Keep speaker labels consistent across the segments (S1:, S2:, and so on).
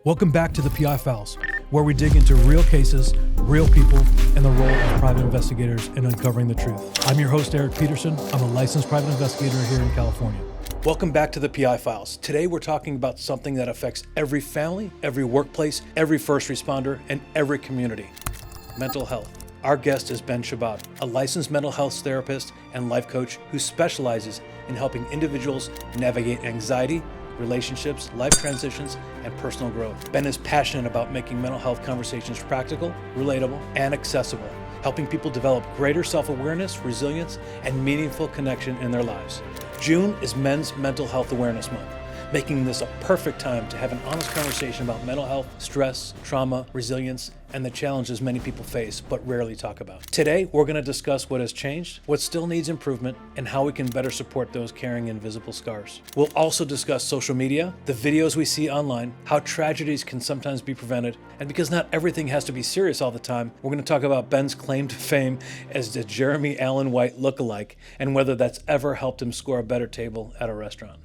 S1: Welcome back to the PI Files, where we dig into real cases, real people, and the role of private investigators in uncovering the truth. I'm your host, Eric Peterson. I'm a licensed private investigator here in California. Welcome back to the PI Files. Today we're talking about something that affects every family, every workplace, every first responder, and every community: mental health. Our guest is Ben Shabad, a licensed mental health therapist and life coach who specializes in helping individuals navigate anxiety, relationships, life transitions, and personal growth. Ben is passionate about making mental health conversations practical, relatable, and accessible, helping people develop greater self-awareness, resilience, and meaningful connection in their lives. June is Men's Mental Health Awareness Month, making this a perfect time to have an honest conversation about mental health, stress, trauma, resilience, and the challenges many people face but rarely talk about. Today, we're going to discuss what has changed, what still needs improvement, and how we can better support those carrying invisible scars. We'll also discuss social media, the videos we see online, how tragedies can sometimes be prevented, and because not everything has to be serious all the time, we're going to talk about Ben's claim to fame as the Jeremy Allen White lookalike, and whether that's ever helped him score a better table at a restaurant.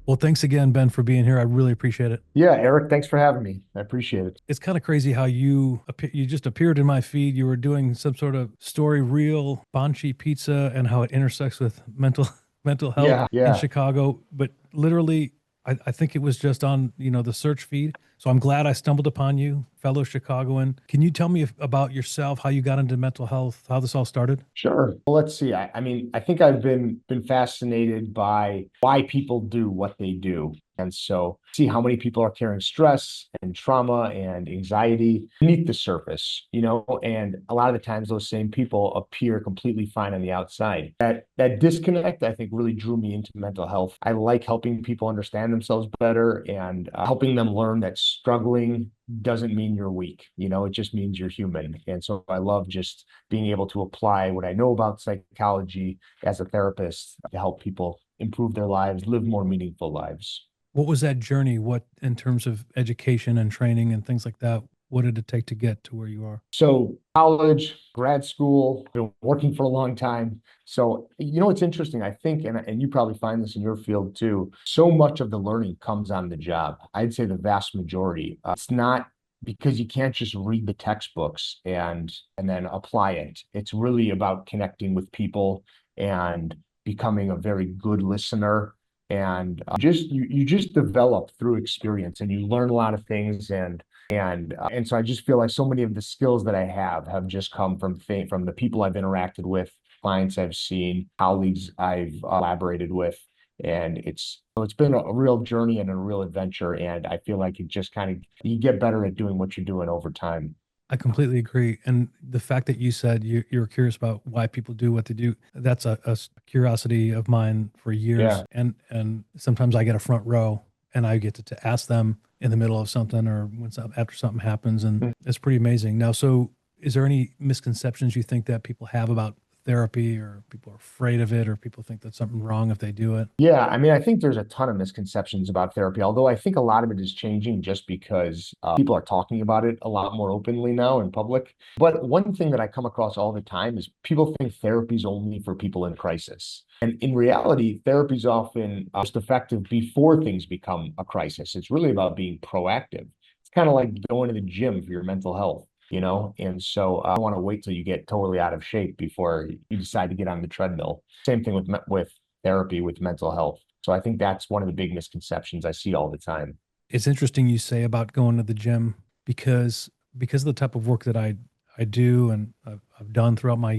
S1: Well, thanks again, Ben, for being here. I really appreciate it.
S2: Yeah, Eric, thanks for having me. I appreciate it.
S1: It's kind of crazy how you just appeared in my feed. You were doing some sort of story reel, Banchi pizza, and how it intersects with mental health in Chicago. But literally, I think it was just on the search feed. So I'm glad I stumbled upon you, fellow Chicagoan. Can you tell me about yourself, how you got into mental health, how this all started?
S2: Sure. Well, let's see. I think I've been fascinated by why people do what they do. And so see how many people are carrying stress and trauma and anxiety beneath the surface, and a lot of the times those same people appear completely fine on the outside. That disconnect, I think, really drew me into mental health. I like helping people understand themselves better and helping them learn that struggling doesn't mean you're weak. It just means you're human. And so I love just being able to apply what I know about psychology as a therapist to help people improve their lives, live more meaningful lives.
S1: What was that journey? What, in terms of education and training and things like that, what did it take to get to where you are?
S2: So college, grad school, been working for a long time. So, it's interesting. I think, and you probably find this in your field too, so much of the learning comes on the job. I'd say the vast majority. It's not because you can't just read the textbooks and then apply it. It's really about connecting with people and becoming a very good listener. And you just develop through experience, and you learn a lot of things, and so I just feel like so many of the skills that I have just come from the people I've interacted with, clients I've seen, colleagues I've collaborated with, and it's been a real journey and a real adventure. And I feel like you get better at doing what you're doing over time.
S1: I completely agree. And the fact that you said you're curious about why people do what they do, that's a curiosity of mine for years.
S2: Yeah.
S1: And sometimes I get a front row and I get to ask them in the middle of something or after something happens. And it's pretty amazing. Now, so is there any misconceptions you think that people have about therapy, or people are afraid of it, or people think that's something wrong if they do it?
S2: Yeah, I think there's a ton of misconceptions about therapy, although I think a lot of it is changing just because people are talking about it a lot more openly now in public. But one thing that I come across all the time is people think therapy is only for people in crisis. And in reality, therapy is often just effective before things become a crisis. It's really about being proactive. It's kind of like going to the gym for your mental health. And so I don't want to wait till you get totally out of shape before you decide to get on the treadmill. Same thing with therapy, with mental health. So I think that's one of the big misconceptions I see all the time.
S1: It's interesting you say about going to the gym because of the type of work that I do and I've done throughout my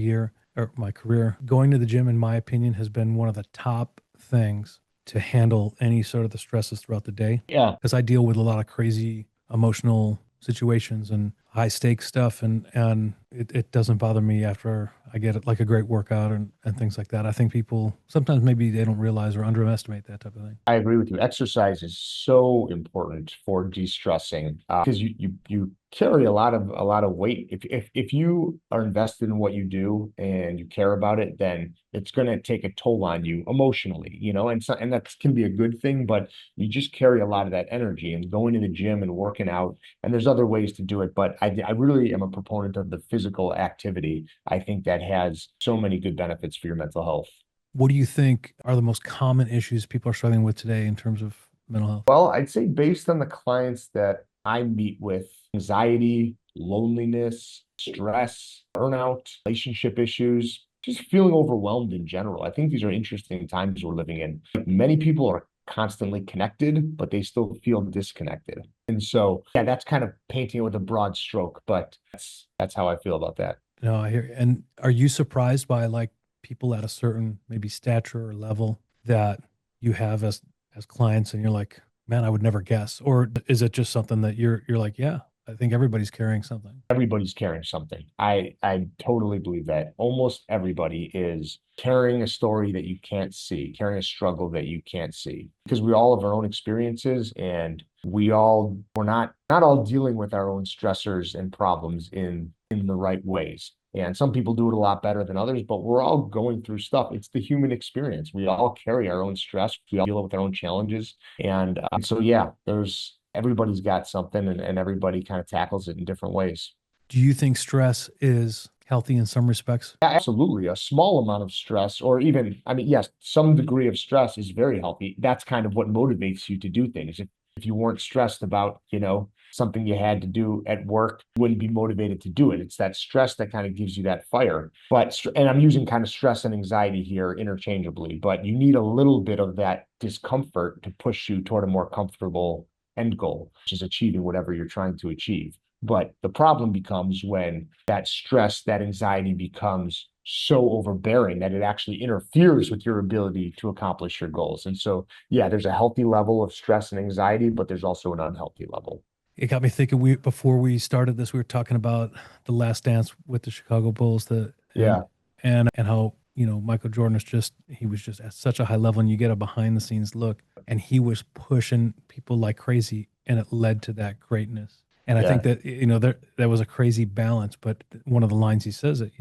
S1: career. Going to the gym, in my opinion, has been one of the top things to handle any sort of the stresses throughout the day.
S2: Yeah.
S1: Because I deal with a lot of crazy emotional situations and high stakes stuff, and it doesn't bother me after I get it, like a great workout and things like that. I think people sometimes maybe they don't realize or underestimate that type of thing.
S2: I agree with you. Exercise is so important for de-stressing because you carry a lot of weight. If you are invested in what you do and you care about it, then it's going to take a toll on you emotionally, and that can be a good thing, but you just carry a lot of that energy. And going to the gym and working out, and there's other ways to do it, but I really am a proponent of the physical activity. I think that has so many good benefits for your mental health.
S1: What do you think are the most common issues people are struggling with today in terms of mental health?
S2: Well, I'd say based on the clients that I meet with anxiety, loneliness, stress, burnout, relationship issues, just feeling overwhelmed in general. I think these are interesting times we're living in. Many people are constantly connected, but they still feel disconnected. And so, yeah, that's kind of painting it with a broad stroke, but that's how I feel about that.
S1: No, I hear. And are you surprised by like people at a certain maybe stature or level that you have as clients, and you're like, man, I would never guess? Or is it just something that you're like, yeah, I think everybody's carrying something?
S2: Everybody's carrying something. I totally believe that almost everybody is carrying a story that you can't see, carrying a struggle that you can't see, because we all have our own experiences, and we're not all dealing with our own stressors and problems in the right ways. And some people do it a lot better than others, but we're all going through stuff. It's the human experience. We all carry our own stress. We all deal with our own challenges. And so, yeah, everybody's got something, and everybody kind of tackles it in different ways.
S1: Do you think stress is healthy in some respects?
S2: Absolutely. A small amount of stress, or even, I mean, yes, some degree of stress is very healthy. That's kind of what motivates you to do things. If you weren't stressed about, something you had to do at work, you wouldn't be motivated to do it. It's that stress that kind of gives you that fire. And I'm using kind of stress and anxiety here interchangeably, but you need a little bit of that discomfort to push you toward a more comfortable end goal, which is achieving whatever you're trying to achieve. But the problem becomes when that stress, that anxiety becomes so overbearing that it actually interferes with your ability to accomplish your goals. And so, yeah, there's a healthy level of stress and anxiety, but there's also an unhealthy level.
S1: It got me thinking. We Before we started this, we were talking about the Last Dance with the Chicago Bulls,
S2: Yeah,
S1: and how Michael Jordan he was just at such a high level, and you get a behind the scenes look, and he was pushing people like crazy, and it led to that greatness. And I think
S2: yeah,
S1: that there was a crazy balance, but one of the lines he says it,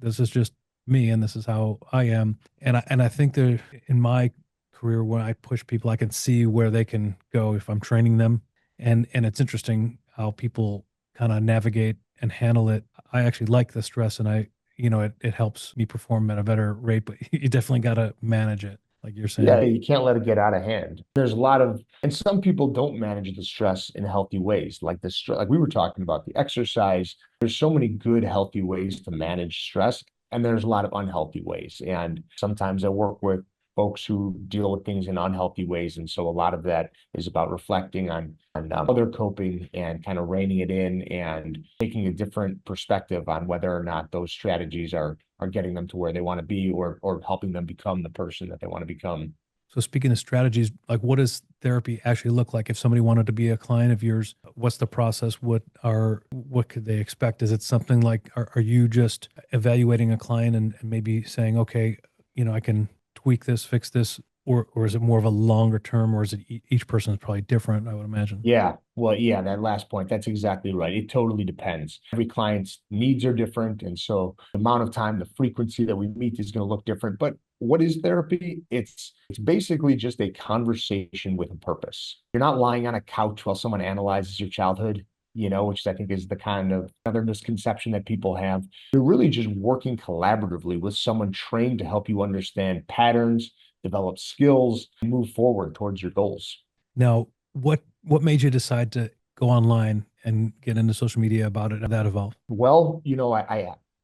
S1: this is just me, and this is how I am, and I think that in my career, when I push people, I can see where they can go if I'm training them, and it's interesting how people kind of navigate and handle it. I actually like the stress, and it helps me perform at a better rate, but you definitely got to manage it, like you're
S2: yeah.
S1: saying.
S2: You can't let it get out of hand. There's a lot of, and some people don't manage the stress in healthy ways, like like we were talking about the exercise. There's so many good, healthy ways to manage stress, and there's a lot of unhealthy ways. And sometimes I work with folks who deal with things in unhealthy ways, and so a lot of that is about reflecting on how they're coping and kind of reining it in and taking a different perspective on whether or not those strategies are getting them to where they want to be, or helping them become the person that they want to become.
S1: So speaking of strategies, like what does therapy actually look like? If somebody wanted to be a client of yours, what's the process? What could they expect? Is it something like, are you just evaluating a client and maybe saying, okay, I can tweak this, fix this, or is it more of a longer term, or is it each person is probably different, I would imagine.
S2: Yeah, well, yeah, that last point, that's exactly right. It totally depends. Every client's needs are different. And so the amount of time, the frequency that we meet is going to look different. But what is therapy? It's basically just a conversation with a purpose. You're not lying on a couch while someone analyzes your childhood, which I think is the kind of other misconception that people have. You're really just working collaboratively with someone trained to help you understand patterns, develop skills, and move forward towards your goals.
S1: Now, what made you decide to go online and get into social media about it? That evolved.
S2: Well,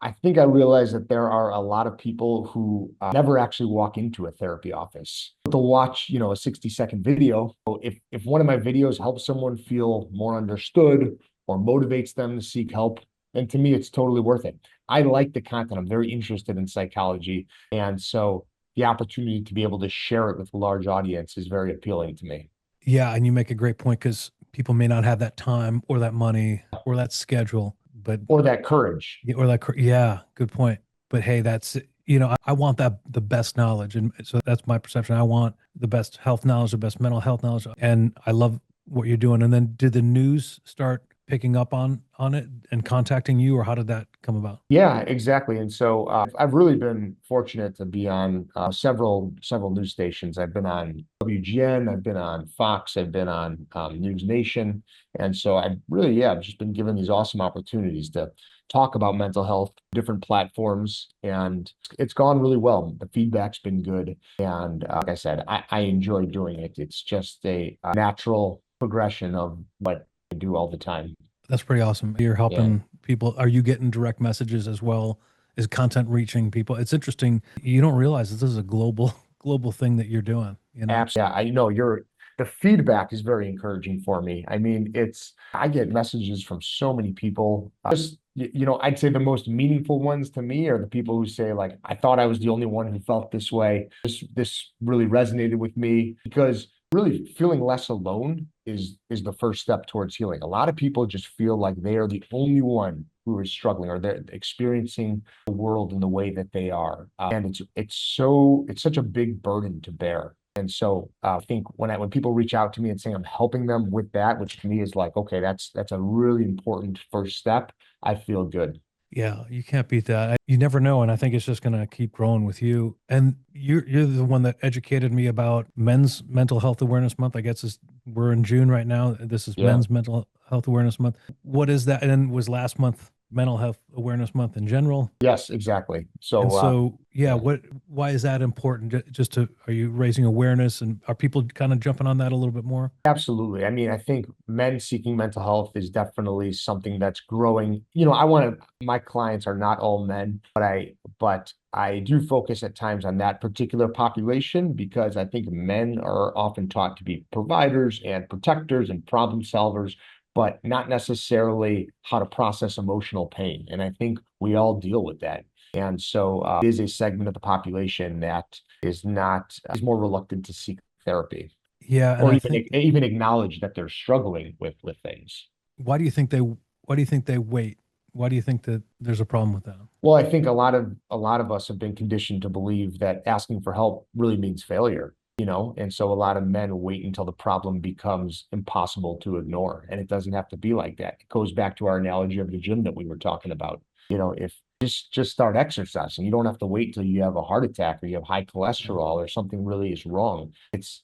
S2: I think I realized that there are a lot of people who never actually walk into a therapy office. They'll watch, a 60-second video. So if one of my videos helps someone feel more understood or motivates them to seek help, then to me, it's totally worth it. I like the content. I'm very interested in psychology. And so the opportunity to be able to share it with a large audience is very appealing to me.
S1: Yeah, and you make a great point because people may not have that time or that money or that schedule, but
S2: Or that courage.
S1: yeah, good point. But hey, I want the best knowledge, and so that's my perception. I want the best health knowledge, the best mental health knowledge, and I love what you're doing. And then, did the news start picking up on it and contacting you, or how did that come about?
S2: Yeah, exactly. And so I've really been fortunate to be on several news stations. I've been on WGN, I've been on Fox, I've been on News Nation, and so I've really, yeah, I've just been given these awesome opportunities to talk about mental health, different platforms, and it's gone really well. The feedback's been good, and like I said, I enjoy doing it. It's just a natural progression of what I do all the time.
S1: That's pretty awesome. You're
S2: Yeah.
S1: helping people. Are you getting direct messages as well? Is content reaching people? It's interesting. You don't realize that this is a global global thing that you're doing, you know?
S2: Apps. Yeah, I know the feedback is very encouraging for me. I mean, I get messages from so many people. I'd say the most meaningful ones to me are the people who say, like, I thought I was the only one who felt this way. This really resonated with me because really feeling less alone is the first step towards healing. A lot of people just feel like they are the only one who is struggling or they're experiencing the world in the way that they are. And it's such a big burden to bear. And so I think when people reach out to me and say I'm helping them with that, which to me is like, okay, that's a really important first step. I feel good.
S1: Yeah, you can't beat that. You never know, and I think it's just going to keep growing with you. And you're the one that educated me about Men's Mental Health Awareness Month. I guess we're in June right now. This is
S2: Yeah.
S1: Men's Mental Health Awareness Month. What is that? And then was last month Mental Health Awareness Month in general?
S2: Yes, exactly.
S1: And
S2: So
S1: so, yeah,
S2: yeah.
S1: why is that important? Just to, are you raising awareness and are people kind of jumping on that a little bit more?
S2: Absolutely. I mean, I think men seeking mental health is definitely something that's growing. My clients are not all men, but I do focus at times on that particular population because I think men are often taught to be providers and protectors and problem solvers, but not necessarily how to process emotional pain. And I think we all deal with that. And so it is a segment of the population that is more reluctant to seek therapy
S1: Yeah, and
S2: or
S1: I think
S2: even acknowledge that they're struggling with things.
S1: why do you think they wait? Why do you think that there's a problem with that?
S2: Well, I think a lot of us have been conditioned to believe that asking for help really means failure, and so a lot of men wait until the problem becomes impossible to ignore, and it doesn't have to be like that. It goes back to our analogy of the gym that we were talking about. If just start exercising, you don't have to wait till you have a heart attack or you have high cholesterol or something really is wrong. It's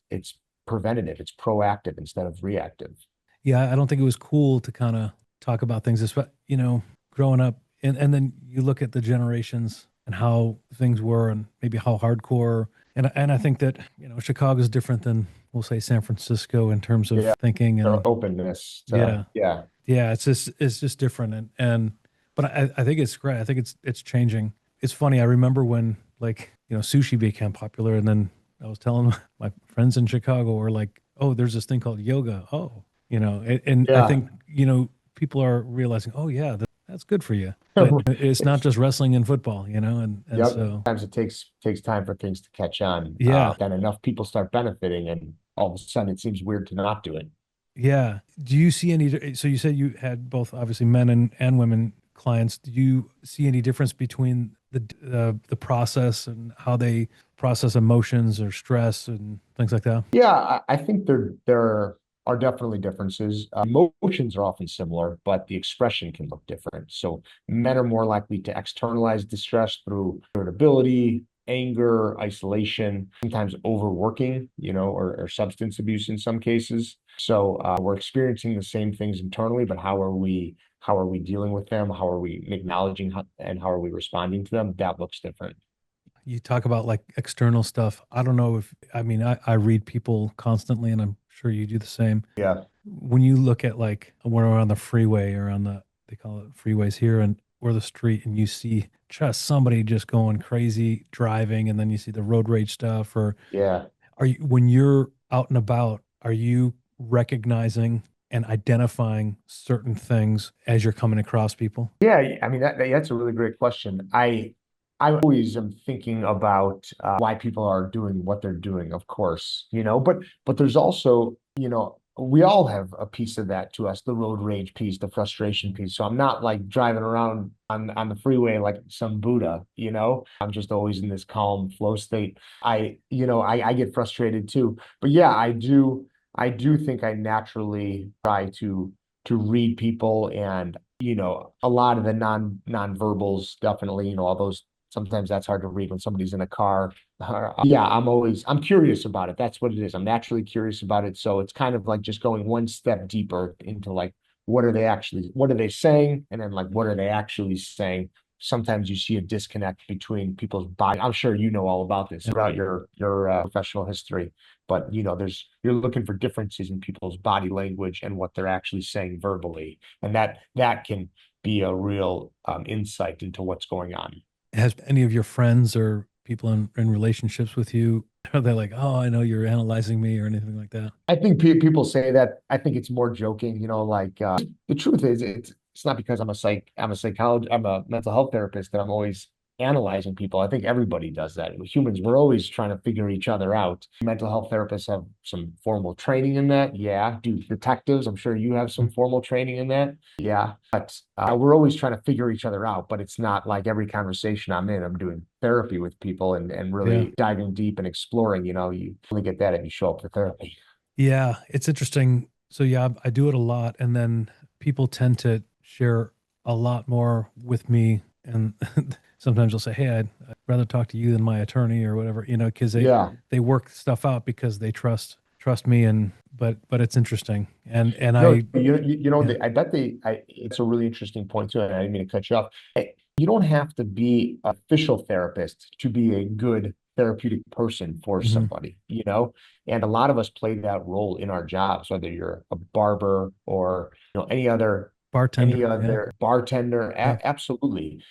S2: preventative, it's proactive instead of reactive.
S1: Yeah, I don't think it was cool to kind of talk about things, growing up, and then you look at the generations and how things were, and maybe how hardcore. And I think that Chicago is different than we'll say San Francisco in terms of
S2: Yeah,
S1: thinking,
S2: their
S1: and
S2: openness to
S1: yeah,
S2: yeah.
S1: yeah, it's just different, and but I think it's great. I think it's changing. It's funny. I remember when like sushi became popular, and then I was telling my friends in Chicago were like, oh, there's this thing called yoga. Oh, and I
S2: Yeah.
S1: think people are realizing, oh yeah, that's good for you. But it's not
S2: It's
S1: just wrestling and football, and
S2: Yep.
S1: so
S2: Sometimes it takes time for things to catch on.
S1: yeah,
S2: Then enough people start benefiting, and all of a sudden it seems weird to not do it.
S1: yeah. Do you see any? So you said you had both, obviously, men and women clients. Do you see any difference between the process and how they process emotions or stress and things like that?
S2: Yeah, I think there are definitely differences. Emotions are often similar, but the expression can look different. So men are more likely to externalize distress through irritability, anger, isolation, sometimes overworking, or substance abuse in some cases. So we're experiencing the same things internally, but how are we dealing with them? How are we acknowledging and how are we responding to them? That looks different.
S1: You talk about like external stuff. I don't know if, I mean, I read people constantly, and I'm sure you do the same.
S2: Yeah.
S1: When you look at like when we're on the freeway or on they call it freeways here, and or the street, and you see just somebody just going crazy driving, and then you see the road rage stuff, or
S2: Yeah.
S1: when you're out and about, are you recognizing and identifying certain things as you're coming across people?
S2: Yeah, I mean that's a really great question. I always am thinking about why people are doing what they're doing, of course, but there's also, we all have a piece of that to us, the road rage piece, the frustration piece. So I'm not like driving around on the freeway like some Buddha, I'm just always in this calm flow state. I get frustrated too. But yeah, I do think I naturally try to read people and a lot of the nonverbals definitely, all those sometimes that's hard to read when somebody's in a car. Yeah, I'm curious about it. That's what it is. I'm naturally curious about it. So it's kind of like just going one step deeper into like what are they saying? And then like what are they actually saying? sometimes you see a disconnect between people's body. I'm sure you know all about this throughout your professional history, but you're looking for differences in people's body language and what they're actually saying verbally, and that can be a real insight into what's going on.
S1: Has any of your friends or people in relationships with you, are they like, oh, I know you're analyzing me or anything like that?
S2: I think people say that. I think it's more joking, like the truth is it's not because I'm a psychologist, I'm a mental health therapist that I'm always analyzing people. I think everybody does that. Humans, we're always trying to figure each other out. Mental health therapists have some formal training in that. Yeah. Do detectives, I'm sure you have some formal training in that. Yeah. But we're always trying to figure each other out, but it's not like every conversation I'm in, I'm doing therapy with people and
S1: Yeah.
S2: really diving deep and exploring. You only get that if you show up for therapy.
S1: Yeah, it's interesting. So yeah, I do it a lot, and then people tend to share a lot more with me, and sometimes they'll say, "Hey, I'd rather talk to you than my attorney or whatever," because
S2: Yeah.
S1: they work stuff out because they trust me, and but it's interesting, and
S2: No,
S1: I yeah,
S2: I bet it's a really interesting point too, and I didn't mean to cut you off. You don't have to be an official therapist to be a good therapeutic person for
S1: mhm,
S2: somebody. And a lot of us play that role in our jobs, whether you're a barber or any
S1: bartender, yeah,
S2: other bartender.
S1: yeah,
S2: Absolutely.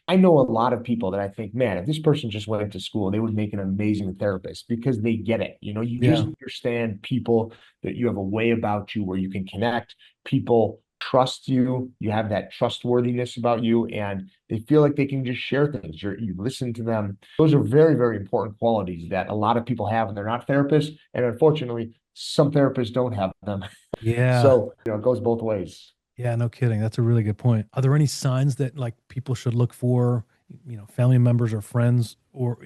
S2: I know a lot of people that I think, man, if this person just went to school, they would make an amazing therapist because they get it. You just
S1: yeah,
S2: understand people, that you have a way about you where you can connect. People trust you. You have that trustworthiness about you, and they feel like they can just share things. You listen to them. Those are very, very important qualities that a lot of people have when they're not therapists. And unfortunately, some therapists don't have them.
S1: yeah.
S2: So, it goes both ways.
S1: Yeah, no kidding. That's a really good point. Are there any signs that like people should look for, family members or friends? Or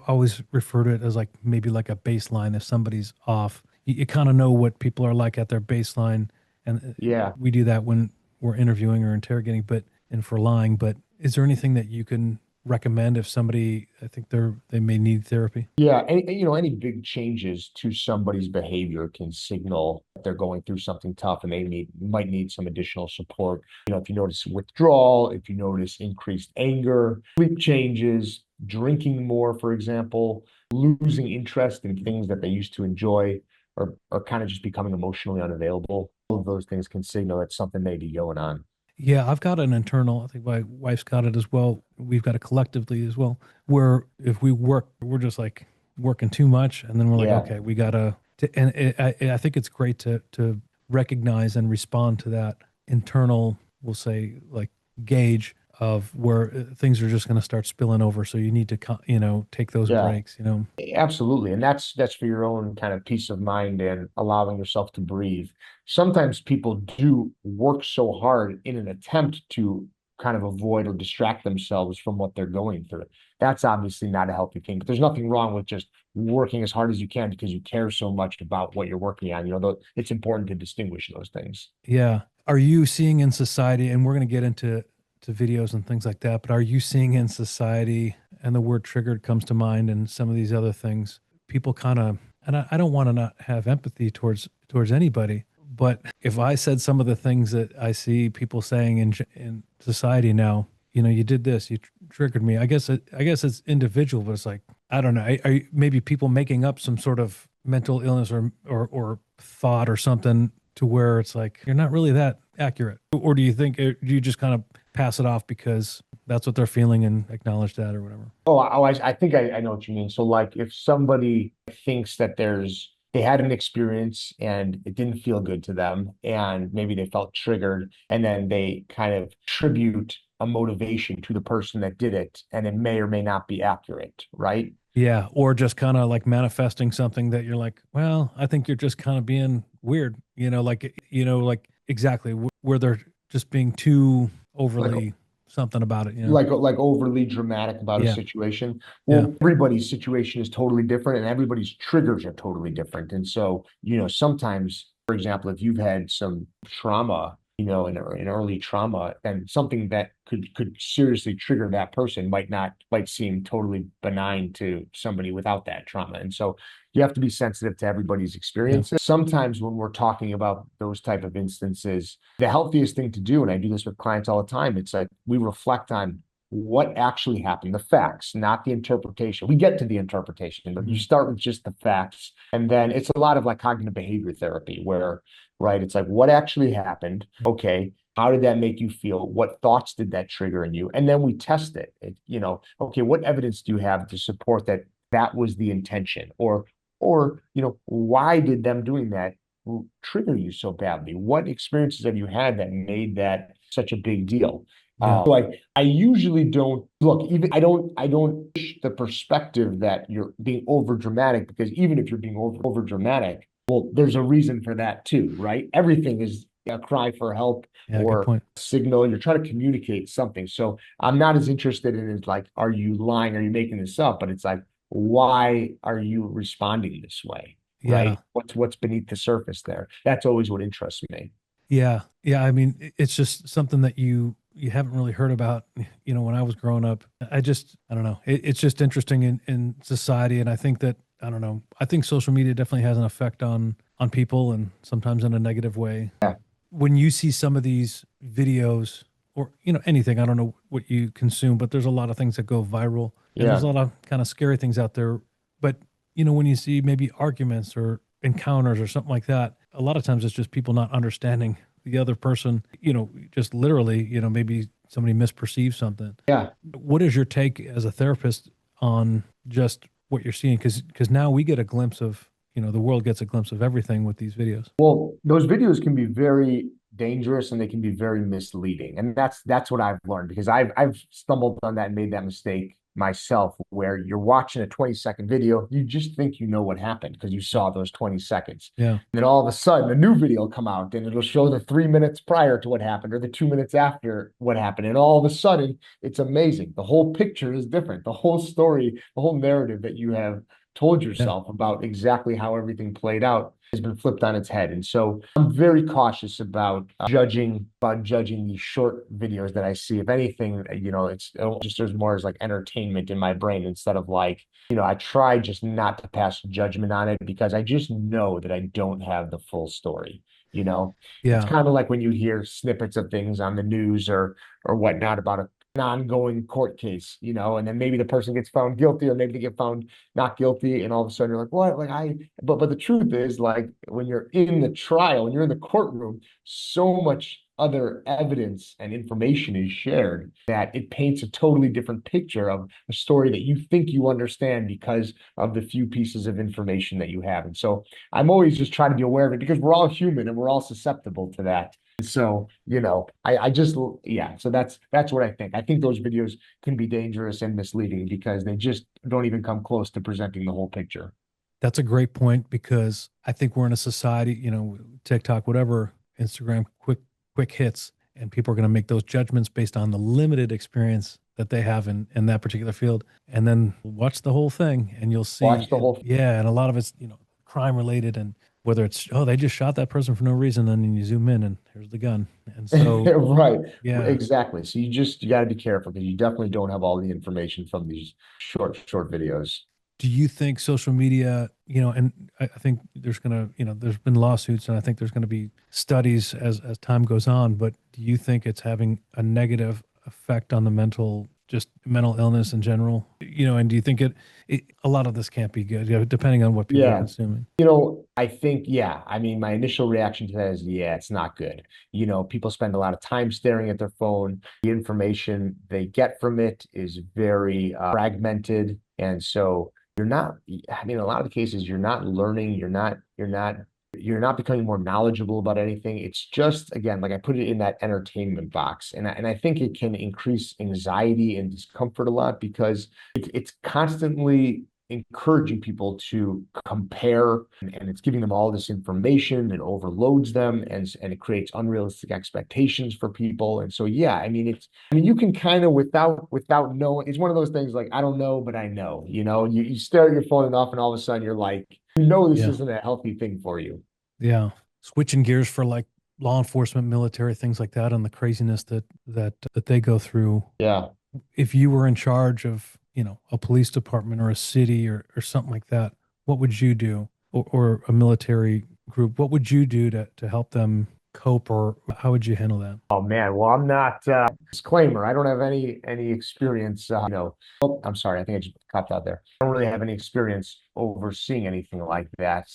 S1: always refer to it as like maybe like a baseline. If somebody's off, you kind of know what people are like at their baseline. And
S2: Yeah.
S1: we do that when we're interviewing or interrogating, and for lying. But is there anything that you can recommend if somebody, I think they may need therapy?
S2: Yeah, any big changes to somebody's behavior can signal that they're going through something tough and they might need some additional support. If you notice withdrawal, if you notice increased anger, sleep changes, drinking more, for example, losing interest in things that they used to enjoy, or kind of just becoming emotionally unavailable, all of those things can signal that something may be going on.
S1: Yeah, I've got an internal. I think my wife's got it as well. We've got it collectively as well. Where if we work, we're just like working too much, and then we're like,
S2: Yeah,
S1: okay, we gotta. And I think it's great to recognize and respond to that internal, we'll say, like gauge of where things are just going to start spilling over. So you need to, take those
S2: yeah.
S1: breaks.
S2: Absolutely. And that's for your own kind of peace of mind and allowing yourself to breathe. Sometimes people do work so hard in an attempt to kind of avoid or distract themselves from what they're going through. That's obviously not a healthy thing, but there's nothing wrong with just working as hard as you can because you care so much about what you're working on. It's important to distinguish those things.
S1: Yeah. Are you seeing in society, and we're going to get into videos and things like that, but are you seeing in society, and the word triggered comes to mind, and some of these other things, people kind of, and I don't want to not have empathy towards anybody, but if I said some of the things that I see people saying in society now, you did this, you triggered me. I guess it's individual, but it's like I don't know. Maybe people making up some sort of mental illness or thought or something to where it's like you're not really that accurate, or do you think do you just kind of pass it off because that's what they're feeling and acknowledge that or whatever?
S2: I think I know what you mean. So like if somebody thinks that they had an experience and it didn't feel good to them and maybe they felt triggered and then they kind of attribute a motivation to the person that did it and it may or may not be accurate, right?
S1: Yeah, or just kind of like manifesting something that you're like, well, I think you're just kind of being weird, like exactly where they're just being too
S2: Like
S1: overly something about it.
S2: like overly dramatic about a
S1: Yeah,
S2: situation.
S1: yeah,
S2: Well, everybody's situation is totally different and everybody's triggers are totally different. And so, sometimes, for example, if you've had some trauma an early trauma, and something that could seriously trigger that person might seem totally benign to somebody without that trauma. And so you have to be sensitive to everybody's
S1: Yeah.
S2: experiences. Sometimes when we're talking about those type of instances, the healthiest thing to do, and I do this with clients all the time, it's like we reflect on what actually happened, the facts, not the interpretation. We get to the interpretation, but you start with just the facts. And then it's a lot of like cognitive behavior therapy where, right, it's like what actually happened. Okay. How did that make you feel? What thoughts did that trigger in you? And then we test it. Okay, what evidence do you have to support that that was the intention? Or why did them doing that trigger you so badly? What experiences have you had that made that such a big deal?
S1: Yeah.
S2: I usually don't look, even I don't push the perspective that you're being over dramatic, because even if you're being over dramatic, well, there's a reason for that too, right? Everything is a cry for help
S1: Yeah. Good
S2: or
S1: point.
S2: signal. You're trying to communicate something. So I'm not as interested in it like, are you lying? Are you making this up? But it's like, why are you responding this way?
S1: Yeah.
S2: Right? What's beneath the surface there? That's always what interests me.
S1: Yeah. Yeah. I mean, it's just something that you haven't really heard about, when I was growing up. I don't know. It's just interesting in society. And I think that, I don't know, I think social media definitely has an effect on people, and sometimes in a negative way.
S2: Yeah.
S1: When you see some of these videos or, anything, I don't know what you consume, but there's a lot of things that go viral, and there's a
S2: Yeah.
S1: lot of kind of scary things out there. But, when you see maybe arguments or encounters or something like that, a lot of times it's just people not understanding the other person, just literally, maybe somebody misperceives something.
S2: Yeah.
S1: What is your take as a therapist on just what you're seeing? Because now we get a glimpse of, the world gets a glimpse of everything with these videos.
S2: Well, those videos can be very dangerous and they can be very misleading. And that's what I've learned, because I've stumbled on that and made that mistake myself, where you're watching a 20-second video, you just think you know what happened because you saw those 20 seconds.
S1: Yeah.
S2: And then all of a sudden a new video will come out and it'll show the 3 minutes prior to what happened or the 2 minutes after what happened. And all of a sudden it's amazing. The whole picture is different. The whole story, the whole narrative that you have told
S1: Yeah.
S2: yourself about exactly how everything played out has been flipped on its head. And so I'm very cautious about judging these short videos that I see. If anything, it's just there's more as like entertainment in my brain instead of like, I try just not to pass judgment on it because I just know that I don't have the full story. It's
S1: Yeah.
S2: kind of like when you hear snippets of things on the news or whatnot about an ongoing court case, and then maybe the person gets found guilty or maybe they get found not guilty, and all of a sudden you're like, what? But the truth is, like, when you're in the trial, when you're in the courtroom, so much other evidence and information is shared that it paints a totally different picture of a story that you think you understand because of the few pieces of information that you have. And so I'm always just trying to be aware of it because we're all human and we're all susceptible to that. So, I just, yeah, so that's what I think. I think those videos can be dangerous and misleading because they just don't even come close to presenting the whole picture.
S1: That's a great point, because I think we're in a society, TikTok, whatever, Instagram, quick hits, and people are going to make those judgments based on the limited experience that they have in that particular field. And then watch the whole thing and you'll see,
S2: Watch the whole,
S1: yeah. And a lot of it's, crime related, and whether it's, oh, they just shot that person for no reason. And then you zoom in and here's the gun. And so,
S2: right,
S1: yeah.
S2: exactly. So you got to be careful because you definitely don't have all the information from these short videos.
S1: Do you think social media, and I think there's going to, there's been lawsuits, and I think there's going to be studies as time goes on, but do you think it's having a negative effect on the just mental illness in general? And do you think a lot of this can't be good, depending on what people are
S2: Yeah.
S1: consuming?
S2: I think, yeah, I mean, my initial reaction to that is, yeah, it's not good. People spend a lot of time staring at their phone. The information they get from it is very fragmented. And so in a lot of the cases, you're not learning, you're not becoming more knowledgeable about anything. It's just, again, like I put it in that entertainment box. And I think it can increase anxiety and discomfort a lot because it's constantly encouraging people to compare, and it's giving them all this information and overloads them, and it creates unrealistic expectations for people. And so, yeah, you can kind of without knowing, it's one of those things like, I don't know, but I know, you stare at your phone enough and all of a sudden you're like, this
S1: Yeah.
S2: isn't a healthy thing for you.
S1: Yeah. Switching gears for like law enforcement, military, things like that, and the craziness that they go through.
S2: Yeah.
S1: If you were in charge of, a police department or a city or something like that, what would you do? Or a military group, what would you do to help them cope, or how would you handle that?
S2: Oh man, well, I'm not disclaimer. I don't have any experience. Oh, I'm sorry. I think I just copped out there. I don't really have any experience overseeing anything like that.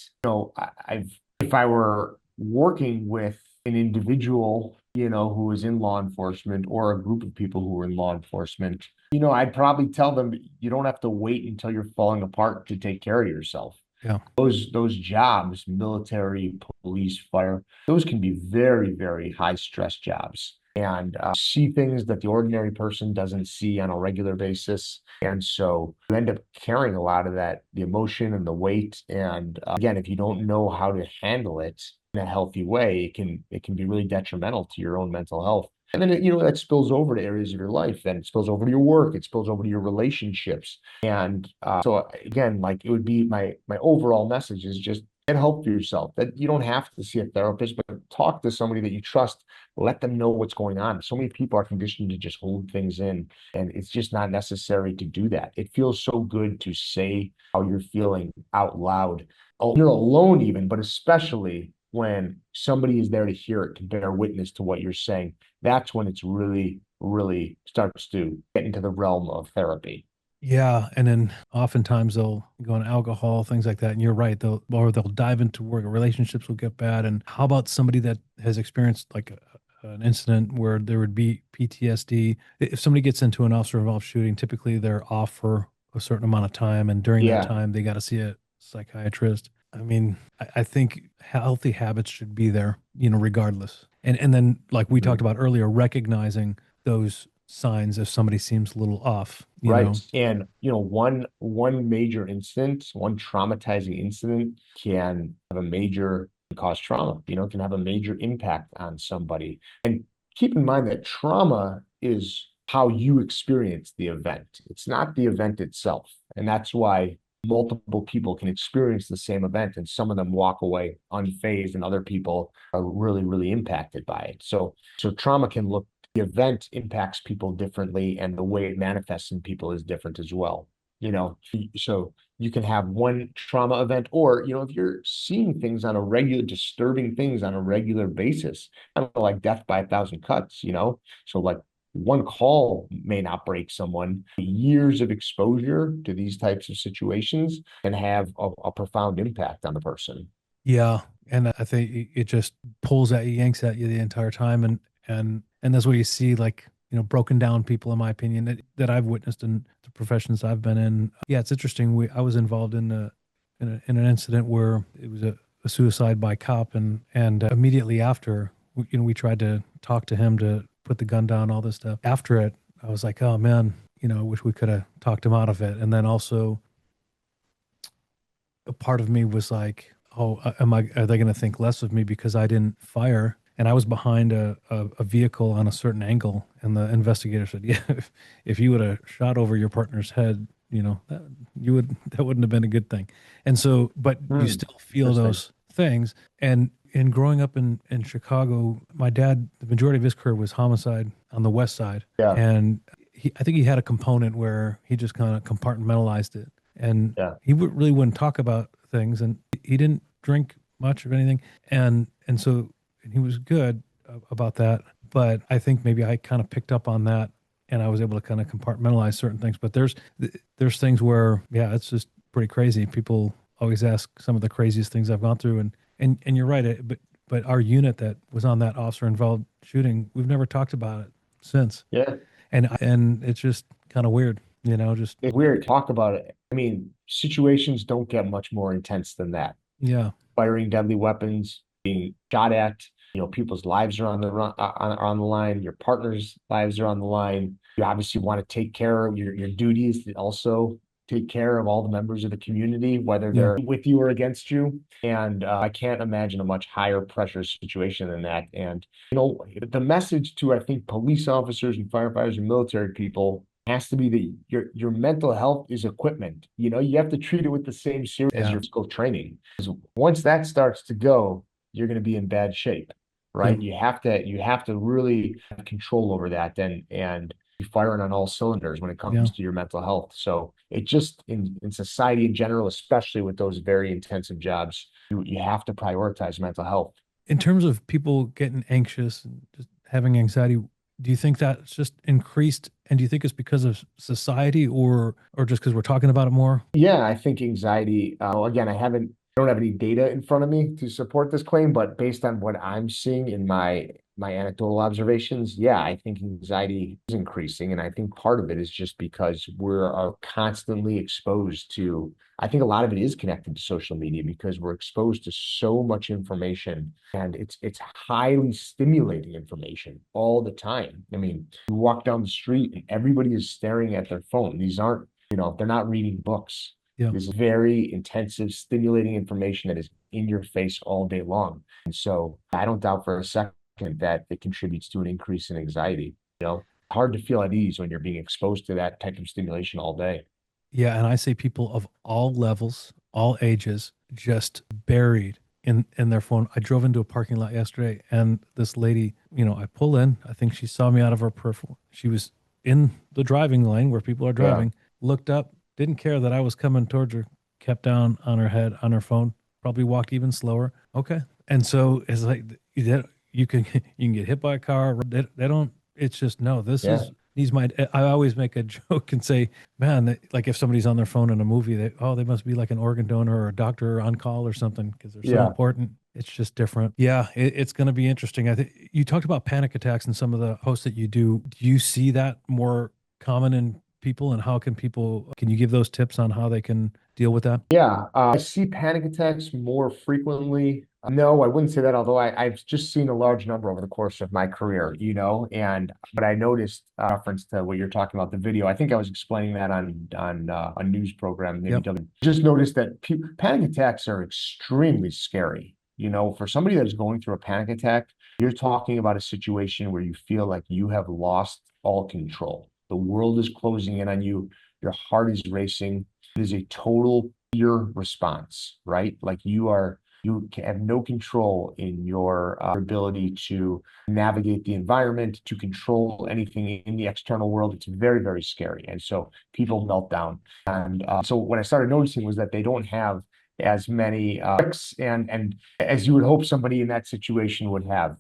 S2: I've if I were working with an individual, who is in law enforcement or a group of people who are in law enforcement, I'd probably tell them you don't have to wait until you're falling apart to take care of yourself.
S1: Yeah.
S2: Those jobs, military, police, fire, those can be very, very high stress jobs and see things that the ordinary person doesn't see on a regular basis. And so you end up carrying a lot of that, the emotion and the weight. And again, if you don't know how to handle it in a healthy way, it can be really detrimental to your own mental health. And then, that spills over to areas of your life. Then it spills over to your work. It spills over to your relationships. And so again, like it would be my overall message is just get help for yourself. That you don't have to see a therapist, but talk to somebody that you trust. Let them know what's going on. So many people are conditioned to just hold things in, and it's just not necessary to do that. It feels so good to say how you're feeling out loud. Oh, you're alone even, but especially when somebody is there to hear it, to bear witness to what you're saying. That's when it's really, really starts to get into the realm of therapy.
S1: Yeah, and then oftentimes they'll go on alcohol, things like that. And you're right, they'll dive into work, relationships will get bad. And how about somebody that has experienced like an incident where there would be PTSD? If somebody gets into an officer-involved shooting, typically they're off for a certain amount of time, and during that
S2: Yeah.
S1: time, they got to see a psychiatrist. I mean, I think healthy habits should be there, regardless. And then, like we talked
S2: Mhm.
S1: about earlier, recognizing those signs if somebody seems a little off,
S2: Right. And one major incident, one traumatizing incident can have a major cause trauma, can have a major impact on somebody. And keep in mind that trauma is how you experience the event. It's not the event itself. And that's why multiple people can experience the same event and some of them walk away unfazed and other people are really, really impacted by it. So trauma can look the event impacts people differently and the way it manifests in people is different as well. So you can have one trauma event, or if you're seeing things on a regular, disturbing things on a regular basis, kind of like death by a thousand cuts. So like one call may not break someone. Years of exposure to these types of situations can have a profound impact on the person.
S1: Yeah, and I think it just pulls at you, yanks at you the entire time, and that's where you see, like, broken down people, in my opinion, that I've witnessed in the professions I've been in. Yeah, it's interesting. I was involved in an incident where it was a suicide by cop, and immediately after, we tried to talk to him to put the gun down, all this stuff. After it, I was like, oh man, I wish we could have talked him out of it. And then also, a part of me was like, oh, are they going to think less of me because I didn't fire? And I was behind a vehicle on a certain angle. And the investigator said, yeah, if you would have shot over your partner's head, that wouldn't have been a good thing. And so, but you
S2: Hmm,
S1: still feel
S2: interesting.
S1: those things. And in growing up in Chicago, my dad, the majority of his career was homicide on the West Side.
S2: Yeah,
S1: And I think he had a component where he just kind of compartmentalized it, and
S2: yeah,
S1: he really wouldn't talk about things, and he didn't drink much of anything, and so he was good about that. But I think maybe I kind of picked up on that, and I was able to kind of compartmentalize certain things. But there's things where, yeah, it's just pretty crazy. People always ask some of the craziest things I've gone through, and you're right. But our unit that was on that officer involved shooting, we've never talked about it since,
S2: yeah.
S1: and it's just kind of weird, just
S2: It's weird to talk about it. I mean, situations don't get much more intense than that.
S1: yeah,
S2: Firing deadly weapons, being shot at, people's lives are on the run, on the line, your partner's lives are on the line. You obviously want to take care of your duty is to also take care of all the members of the community, whether
S1: yeah.
S2: they're with you or against you. And I can't imagine a much higher pressure situation than that. And the message to, I think, police officers and firefighters and military people has to be that your mental health is equipment. You have to treat it with the same serious as
S1: Yeah.
S2: your physical training. Because once that starts to go, you're going to be in bad shape.
S1: Yeah.
S2: right? You have to really have control over that and be firing on all cylinders when it
S1: Yeah.
S2: comes to your mental health. So it just in society in general, especially with those very intensive jobs, you have to prioritize mental health.
S1: In terms of people getting anxious and just having anxiety, do you think that's just increased? And do you think it's because of society or just because we're talking about it more?
S2: Yeah, I think anxiety, again, I don't have any data in front of me to support this claim, but based on what I'm seeing in my anecdotal observations, yeah, I think anxiety is increasing. And I think part of it is just because we're constantly exposed to, I think a lot of it is connected to social media because we're exposed to so much information and it's highly stimulating information all the time. I mean, you walk down the street and everybody is staring at their phone. These aren't they're not reading books.
S1: Yeah.
S2: This very intensive, stimulating information that is in your face all day long. And so I don't doubt for a second that it contributes to an increase in anxiety. Hard to feel at ease when you're being exposed to that type of stimulation all day.
S1: Yeah. And I say people of all levels, all ages, just buried in their phone. I drove into a parking lot yesterday and this lady, I pull in, I think she saw me out of her peripheral. She was in the driving lane where people are
S2: Yeah.
S1: driving, looked up, didn't care that I was coming towards her, kept down on her head, on her phone, probably walked even slower. Okay. And so it's like you can you can get hit by a car. They don't. It's just no. This
S2: Yeah.
S1: is these might. I always make a joke and say, man, like if somebody's on their phone in a movie, they must be like an organ donor or a doctor on call or something because they're so
S2: Yeah.
S1: important. It's just different. Yeah, it's going to be interesting. I think you talked about panic attacks and some of the hosts that you do. Do you see that more common in people, and how can you give those tips on how they can deal with that?
S2: Yeah, I see panic attacks more frequently. No, I wouldn't say that, although I've just seen a large number over the course of my career, and but I noticed reference to what you're talking about, the video. I think I was explaining that on a news program, maybe
S1: Yep.
S2: W. Just noticed that panic attacks are extremely scary. For somebody that is going through a panic attack, you're talking about a situation where you feel like you have lost all control. The world is closing in on you. Your heart is racing. It is a total fear response, right? Like you have no control in your ability to navigate the environment, to control anything in the external world. It's very, very scary. And so people melt down. And so what I started noticing was that they don't have as many tricks and as you would hope somebody in that situation would have.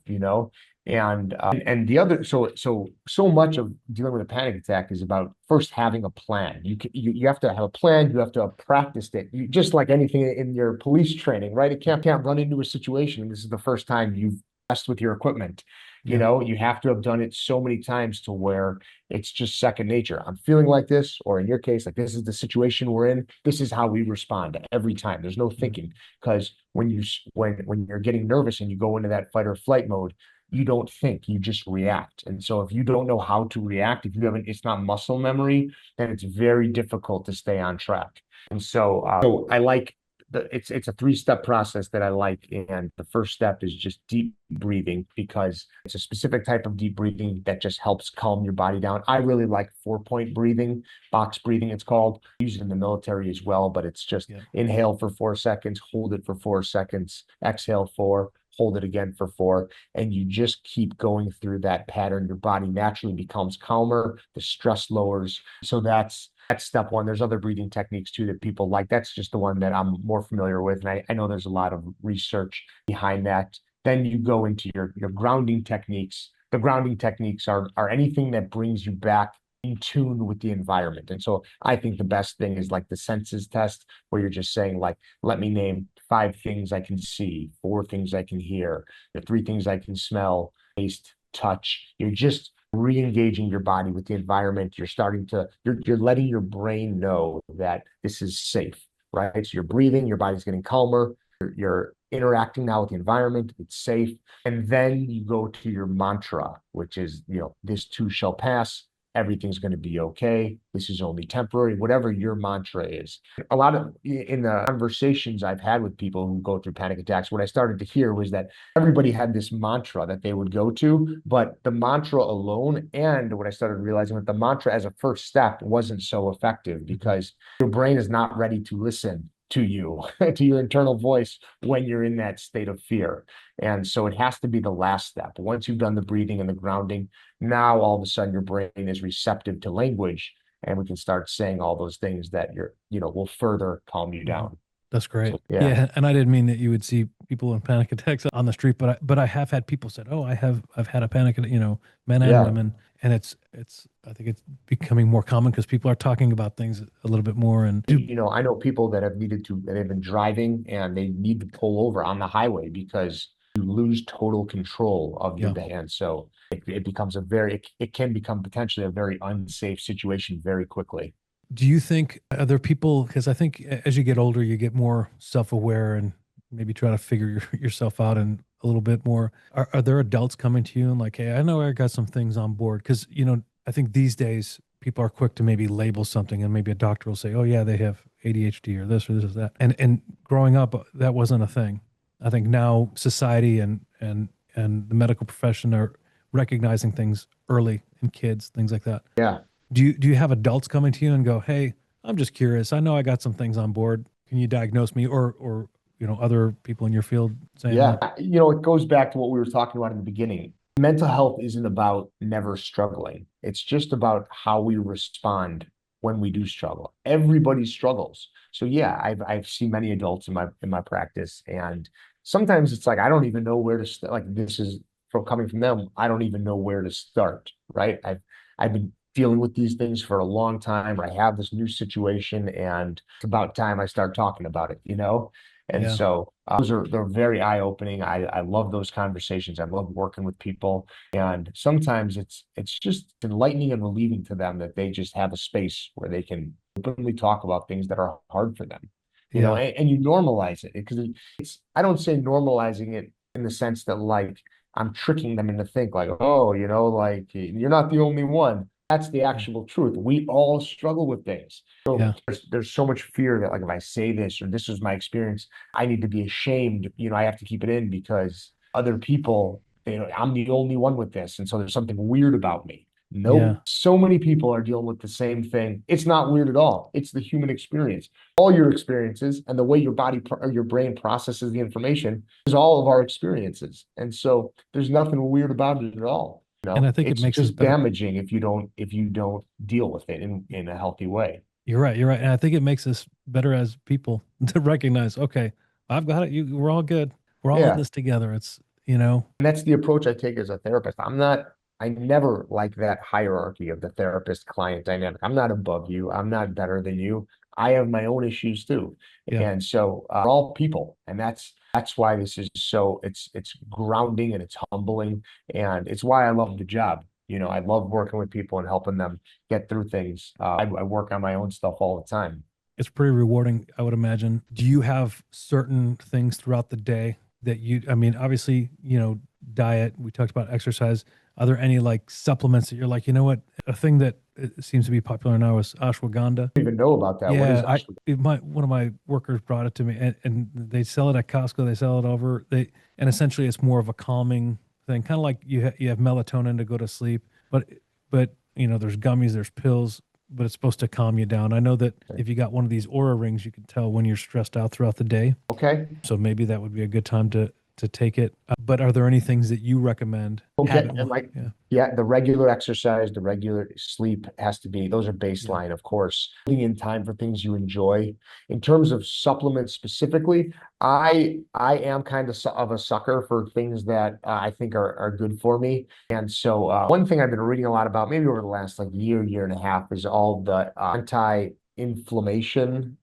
S2: And the other so much of dealing with a panic attack is about first having a plan. You have to have a plan. You have to have practiced it. Just like anything in your police training, right? It can't run into a situation. This is the first time you've messed with your equipment.
S1: Yeah.
S2: You have to have done it so many times to where it's just second nature. I'm feeling like this, or in your case, like this is the situation we're in. This is how we respond every time. There's no
S1: Yeah.
S2: thinking because when you're getting nervous and you go into that fight or flight mode, you don't think, you just react. And so if you don't know how to react, if you haven't, it's not muscle memory, then it's very difficult to stay on track. And so I like it's a three-step process that I like. And the first step is just deep breathing because it's a specific type of deep breathing that just helps calm your body down. I really like 4-point breathing, box breathing, it's called. I use it in the military as well, but it's just
S1: Yeah.
S2: inhale for 4 seconds, hold it for 4 seconds, exhale 4, hold it again for 4, and you just keep going through that pattern. Your body naturally becomes calmer, the stress lowers. So that's step one. There's other breathing techniques too that people like. That's just the one that I'm more familiar with. And I know there's a lot of research behind that. Then you go into your grounding techniques. The grounding techniques are anything that brings you back in tune with the environment. And so I think the best thing is like the senses test, where you're just saying, like, let me name 5 things I can see, 4 things I can hear, the 3 things I can smell, taste, touch. You're just re-engaging your body with the environment. You're letting your brain know that this is safe, right? So you're breathing, your body's getting calmer, you're interacting now with the environment, it's safe. And then you go to your mantra, which is, this too shall pass. Everything's going to be okay. This is only temporary, whatever your mantra is. A lot of in the conversations I've had with people who go through panic attacks, what I started to hear was that everybody had this mantra that they would go to, but the mantra alone, and what I started realizing that the mantra as a first step wasn't so effective because your brain is not ready to listen to you, to your internal voice when you're in that state of fear. And so it has to be the last step. Once you've done the breathing and the grounding, now all of a sudden your brain is receptive to language, and we can start saying all those things that will further calm you
S1: Mhm.
S2: down.
S1: That's great.
S2: So yeah,
S1: Yeah, and I didn't mean that you would see people in panic attacks on the street, but I have had people said, "Oh, I've had a panic, men and
S2: yeah.
S1: women," and it's I think it's becoming more common because people are talking about things a little bit more and do.
S2: I know people that have been driving and they need to pull over on the highway because you lose total control of your
S1: Yeah.
S2: band. So it becomes it can become potentially a very unsafe situation very quickly.
S1: Do you think other people, because I think as you get older, you get more self-aware and maybe try to figure yourself out and a little bit more. Are there adults coming to you and like, hey, I know I got some things on board? Because, I think these days people are quick to maybe label something and maybe a doctor will say, oh, yeah, they have ADHD or this or this or that. And growing up, that wasn't a thing. I think now society and the medical profession are recognizing things early in kids, things like that.
S2: Yeah.
S1: Do you have adults coming to you and go, "Hey, I'm just curious. I know I got some things on board. Can you diagnose me?" Or other people in your field saying,
S2: Yeah.
S1: "Hey,
S2: It goes back to what we were talking about in the beginning. Mental health isn't about never struggling. It's just about how we respond when we do struggle. Everybody struggles. So yeah, I've seen many adults in my practice, and sometimes it's like I don't even know where to start. Like this is from coming from them, I don't even know where to start, right? I've been dealing with these things for a long time. I have this new situation, and it's about time I start talking about it. And
S1: yeah,
S2: so they're very eye-opening. I love those conversations. I love working with people. And sometimes it's just enlightening and relieving to them that they just have a space where they can openly talk about things that are hard for them.
S1: yeah,
S2: And you normalize it because it's I don't say normalizing it in the sense that like I'm tricking them into think like, oh, like you're not the only one. That's the
S1: yeah,
S2: actual truth. We all struggle with things. So
S1: yeah,
S2: there's so much fear that like if I say this or this is my experience, I need to be ashamed. I have to keep it in because other people, I'm the only one with this. And so there's something weird about me.
S1: yeah,
S2: Nope. So many people are dealing with the same thing. It's not weird at all. It's the human experience. All your experiences and the way your body or your brain processes the information is all of our experiences. And so there's nothing weird about it at all.
S1: and I think it
S2: It's
S1: makes us
S2: just
S1: better.
S2: damaging if you don't deal with it in a healthy way.
S1: You're right, and I think it makes us better as people to recognize, okay, I've got it. We're all good. We're all in
S2: Yeah.
S1: this together. It's.
S2: And that's the approach I take as a therapist. I never like that hierarchy of the therapist client dynamic. I'm not above you. I'm not better than you. I have my own issues too.
S1: Yeah,
S2: And so we're all people. And that's why this is so it's grounding and it's humbling. And it's why I love the job. I love working with people and helping them get through things. I work on my own stuff all the time.
S1: it's pretty rewarding, I would imagine. Do you have certain things throughout the day that I mean, obviously, diet, we talked about exercise. Are there any like supplements that you're like, you know what, a thing that seems to be popular now is ashwagandha?
S2: I don't even know about that. What
S1: Yeah,
S2: is
S1: one of my workers brought it to me, and they sell it at Costco. They sell it over and essentially it's more of a calming thing, kind of like you have melatonin to go to sleep, but there's gummies, there's pills, but it's supposed to calm you down. I know that if you got one of these Aura rings, you can tell when you're stressed out throughout the day.
S2: okay?
S1: So maybe that would be a good time to take it. But are there any things that you recommend
S2: Okay,
S1: habit?
S2: and like,
S1: Yeah,
S2: yeah, the regular exercise, the regular sleep has to be, those are
S1: yeah,
S2: baseline, of course. Putting in time for things you enjoy. In terms of supplements specifically, I am kind of a sucker for things that I think are good for me. And so one thing I've been reading a lot about, maybe over the last like year and a half, is all the anti-inflammation,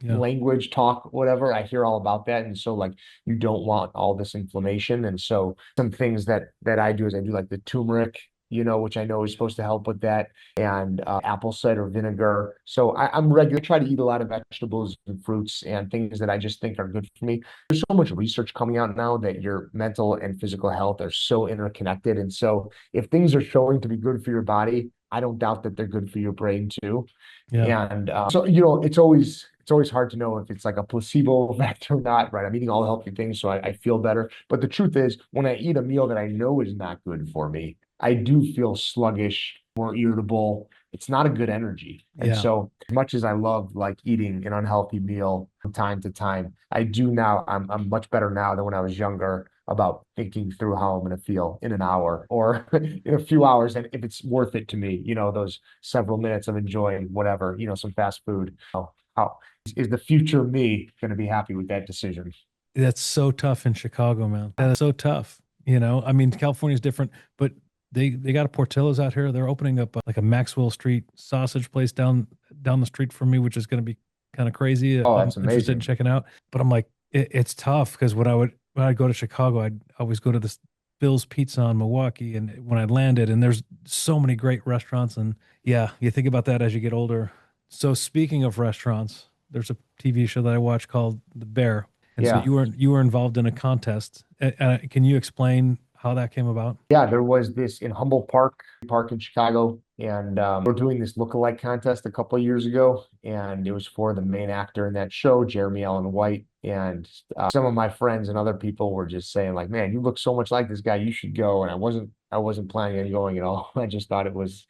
S1: yeah,
S2: language, talk, whatever. I hear all about that. And so like you don't want all this inflammation. And so some things that I do is I do like the turmeric, which I know is supposed to help with that, and apple cider vinegar. So I'm regular. I try to eat a lot of vegetables and fruits and things that I just think are good for me. There's so much research coming out now that your mental and physical health are so interconnected. And so if things are showing to be good for your body, I don't doubt that they're good for your brain too.
S1: yeah,
S2: And so it's always hard to know if it's like a placebo effect or not, right? I'm eating all the healthy things, so I feel better. But the truth is, when I eat a meal that I know is not good for me, I do feel sluggish more irritable. It's not a good energy. And
S1: Yeah.
S2: so as much as I love like eating an unhealthy meal from time to time, I do now, I'm much better now than when I was younger about thinking through how I'm going to feel in an hour or in a few hours. And if it's worth it to me, those several minutes of enjoying whatever, some fast food. How is the future me going to be happy with that decision?
S1: That's so tough in Chicago, man. That is so tough. I mean, California's different, but they got a Portillo's out here. They're opening up like a Maxwell Street sausage place down the street from me, which is going to be kind of crazy.
S2: Oh,
S1: I'm
S2: that's
S1: interested in
S2: amazing.
S1: checking out, but I'm like, it's tough because when I'd go to Chicago, I'd always go to this Bill's Pizza in Milwaukee, and when I landed, and there's so many great restaurants, and yeah, you think about that as you get older. So speaking of restaurants, there's a TV show that I watch called The Bear, and so
S2: Yeah.
S1: you were involved in a contest. Can you explain how that came about?
S2: Yeah, there was this in Humboldt Park in Chicago, and we're doing this lookalike contest a couple of years ago, and it was for the main actor in that show, Jeremy Allen White. And some of my friends and other people were just saying, like, "Man, you look so much like this guy. You should go." And I wasn't planning on going at all. I just thought it was,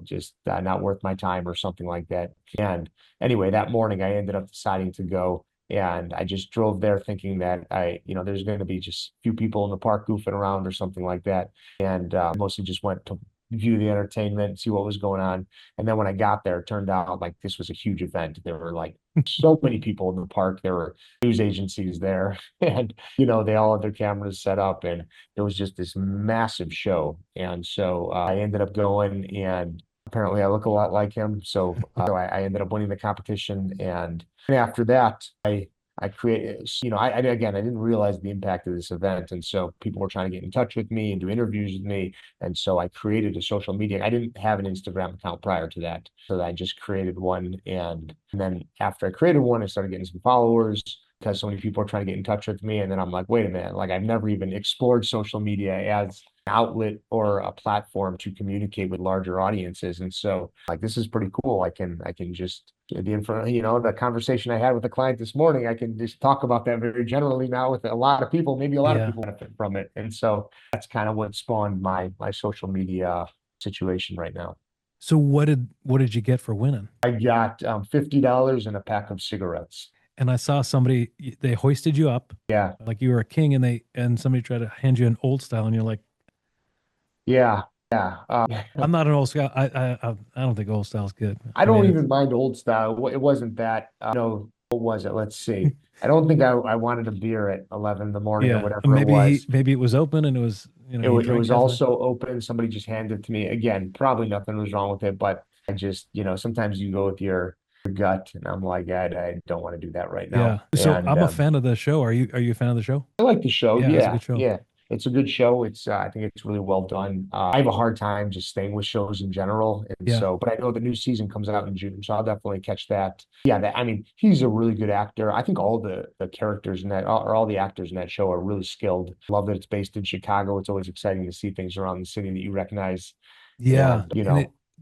S2: just not worth my time or something like that. And anyway, that morning I ended up deciding to go. And I just drove there thinking that there's going to be just a few people in the park goofing around or something like that. And mostly just went to view the entertainment, see what was going on. And then when I got there, it turned out like this was a huge event. There were like so many people in the park. There were news agencies there, and they all had their cameras set up, and it was just this massive show. And so I ended up going, and apparently I look a lot like him. So I ended up winning the competition, and after that, I created, again, I didn't realize the impact of this event. And so people were trying to get in touch with me and do interviews with me. And so I created a social media. I didn't have an Instagram account prior to that. So I just created one. And then after I created one, I started getting some followers because so many people are trying to get in touch with me. And then I'm like, wait a minute, like I've never even explored social media as outlet or a platform to communicate with larger audiences. And so like this is pretty cool. I can just the info, the conversation I had with the client this morning, I can just talk about that very generally now with a lot of people. Maybe a lot of
S1: Yeah.
S2: people benefit from it. And so that's kind of what spawned my social media situation right now.
S1: So what did you get for winning?
S2: I got $50 and a pack of cigarettes.
S1: And I saw somebody they hoisted you up
S2: Yeah.
S1: like you were a king, and somebody tried to hand you an old style, and you're like,
S2: Yeah. Yeah.
S1: I'm not an old style. I don't think old style's good.
S2: I
S1: I mean,
S2: don't
S1: it's
S2: even mind old style. It wasn't that. No, what was it? Let's see. I don't think I wanted a beer at 11 in the morning or
S1: yeah.
S2: whatever it was.
S1: Maybe it was open and it was he
S2: It
S1: drank
S2: was
S1: half of it.
S2: also open. Somebody just handed it to me. Again, probably nothing was wrong with it, but I just, sometimes you go with your gut, and I'm like, I don't want to do that right
S1: Yeah.
S2: now.
S1: So
S2: And
S1: I'm a fan of the show. Are you a fan of the show?
S2: I like the show.
S1: Yeah, it's a
S2: Yeah,
S1: good show.
S2: yeah. It's a good show. I think it's really well done. I have a hard time just staying with shows in general. And
S1: Yeah.
S2: so, but I know the new season comes out in June, so I'll definitely catch that. Yeah, I mean, he's a really good actor. I think all the characters in that, or all the actors in that show are really skilled. Love that it's based in Chicago. It's always exciting to see things around the city that you recognize.
S1: Yeah.
S2: And,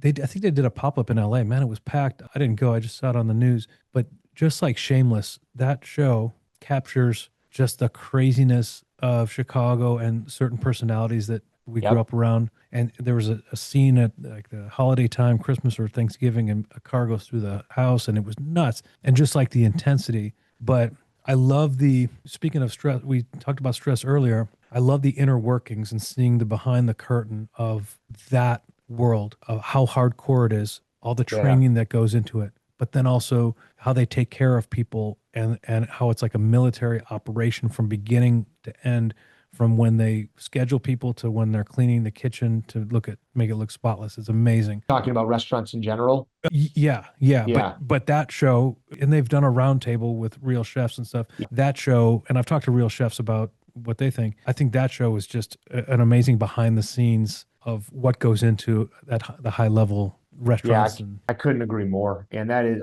S1: And I think they did a pop-up in LA. Man, it was packed. I didn't go. I just saw it on the news. But just like Shameless, that show captures just the craziness of Chicago and certain personalities that we grew
S2: yep.
S1: up around. And there was a scene at like the holiday time, Christmas or Thanksgiving, and a car goes through the house, and it was nuts. And just like the intensity. But I love speaking of stress, we talked about stress earlier. I love the inner workings and seeing the behind the curtain of that world, of how hardcore it is, all the
S2: Yeah.
S1: training that goes into it, but then also how they take care of people, and how it's like a military operation from beginning to end, from when they schedule people to when they're cleaning the kitchen to make it look spotless. It's amazing.
S2: Talking about restaurants in general.
S1: Yeah, yeah,
S2: Yeah.
S1: but that show, and they've done a roundtable with real chefs and stuff. That show, and I've talked to real chefs about what they think. I think that show is just an amazing behind the scenes of what goes into the high level
S2: Yeah,
S1: restaurants. And
S2: I couldn't agree more. And that is,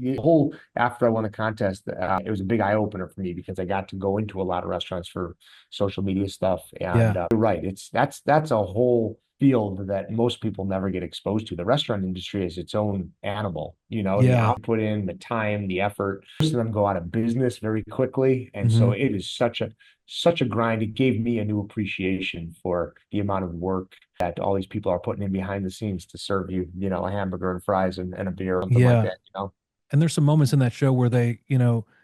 S2: the whole, after I won the contest, it was a big eye opener for me because I got to go into a lot of restaurants for social media stuff. And
S1: yeah,
S2: you're right, that's a whole field that most people never get exposed to. The restaurant industry is its own animal, the
S1: Yeah.
S2: output in, the time, the effort. Most of them go out of business very quickly. And so
S1: Hmm.
S2: it is such a grind. It gave me a new appreciation for the amount of work that all these people are putting in behind the scenes to serve you, a hamburger and fries and a beer or something like
S1: Yeah.
S2: that.
S1: And there's some moments in that show where they,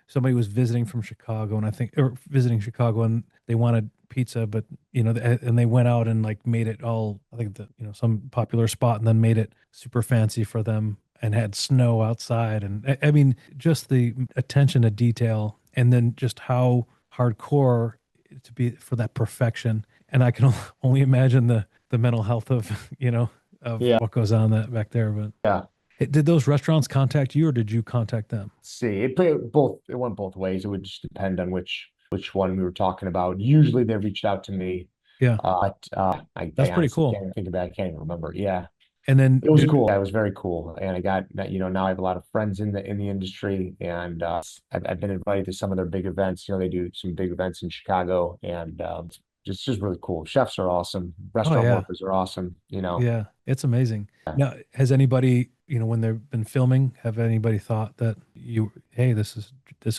S1: somebody was visiting from Chicago and I think, or visiting Chicago and they wanted pizza, but, and they went out and like made it all, I think some popular spot and then made it super fancy for them and had snow outside. And I mean, just the attention to detail and then just how hardcore to be for that perfection. And I can only imagine the mental health of, of
S2: Yeah.
S1: what goes on that back there. But
S2: Yeah.
S1: did those restaurants contact you or did you contact them?
S2: See, it went both ways. It would just depend on which one we were talking about. Usually they reached out to me.
S1: Yeah,
S2: But I
S1: that's pretty
S2: honestly
S1: cool.
S2: can't think about it. I can't even remember. Yeah.
S1: And then
S2: It was cool. Yeah, it was very cool. And I got that, now I have a lot of friends in the industry and I've been invited to some of their big events. They do some big events in Chicago and just really cool. Chefs are awesome.
S1: oh
S2: Restaurant
S1: yeah,
S2: workers are awesome.
S1: yeah, it's amazing.
S2: Yeah.
S1: Now, has anybody, when they've been filming, have anybody thought that hey, this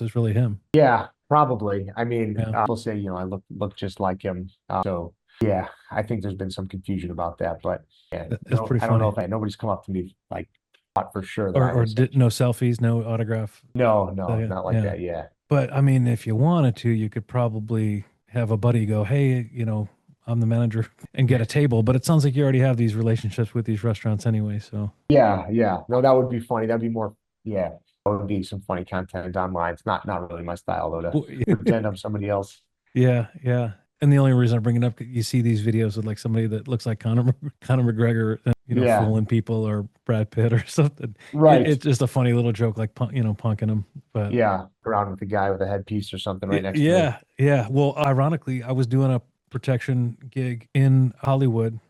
S1: is really him?
S2: Yeah, probably. I mean,
S1: Yeah,
S2: people say, I look just like him. So yeah, I think there's been some confusion about that, but yeah,
S1: that's pretty
S2: I don't know
S1: funny.
S2: if nobody's come up to me like thought for sure that
S1: Or
S2: I was him.
S1: no selfies, no autograph.
S2: No,
S1: So,
S2: no,
S1: yeah,
S2: not like
S1: yeah.
S2: that. Yeah.
S1: But I mean, if you wanted to, you could probably have a buddy go, hey, I'm the manager and get a table. But it sounds like you already have these relationships with these restaurants anyway. So
S2: Yeah, yeah. No, that would be funny. That'd be more, yeah, that would be some funny content online. It's not really my style though to
S1: well,
S2: pretend I'm somebody else.
S1: yeah, yeah. And the only reason I bring it up, you see these videos of like somebody that looks like Conor McGregor,
S2: Yeah,
S1: fooling people or Brad Pitt or something.
S2: right.
S1: It's just a funny little joke, like punking them. But
S2: Yeah, around with the guy with a headpiece or something right next to me.
S1: yeah, yeah. Well, ironically, I was doing a protection gig in Hollywood